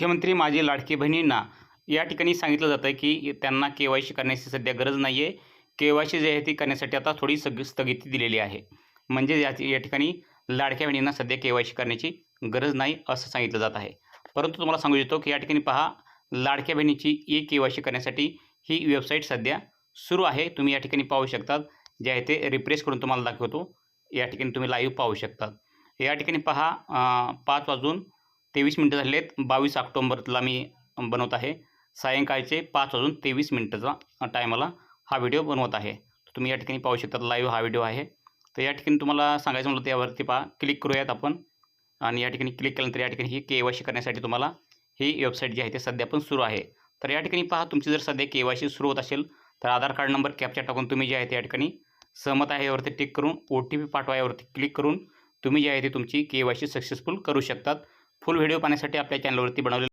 मुख्यमंत्री माझी लाडकी बहिणींना या ठिकाणी सांगितलं जातं आहे की त्यांना के-वाय-सी करण्याची सध्या गरज नाही आहे. के-वाय-सी जी आहे ती करण्यासाठी आता थोडी स्थगिती दिलेली आहे. म्हणजे या ठिकाणी लाडक्या बहिणींना सध्या के-वाय-सी करण्याची गरज नाही असं सांगितलं जात आहे. परंतु तुम्हाला सांगू इच्छितो की या ठिकाणी पहा, लाडक्या बहिणीची के-वाय-सी करण्यासाठी ही वेबसाईट सध्या सुरू आहे. तुम्ही या ठिकाणी पाहू शकतात. जे आहे ते रिफ्रेश करून तुम्हाला दाखवतो. या ठिकाणी तुम्ही लाईव्ह पाहू शकतात. या ठिकाणी पहा 5:23 झालेले आहेत. 22 ऑक्टोबरला मी बनवत आहे. सायंकाळचे 5:23 टायमाला हा व्हिडिओ बनवत आहे. तुम्ही या ठिकाणी पाहू शकता लाईव्ह हा व्हिडिओ आहे. तर या ठिकाणी तुम्हाला सांगायचं म्हटलं तर यावरती पहा क्लिक करूयात आपण आणि या ठिकाणी क्लिक केल्यानंतर या ठिकाणी ही के-वाय-सी करण्यासाठी तुम्हाला ही वेबसाईट जी आहे ते सध्या पण सुरू आहे. तर या ठिकाणी पहा तुमची जर सध्या के-वाय-सी सुरू होत असेल तर आधार कार्ड नंबर कॅप्चा टाकून तुम्ही जे आहे ते या ठिकाणी सहमत आहे यावरती टिक करून OTP पाठवा यावरती क्लिक करून तुम्ही जे आहे ते तुमची के-वाय-सी सक्सेसफुल करू शकतात. फुल व्हिडिओ पाहण्यासाठी आपल्या चॅनलवरती बनवलेले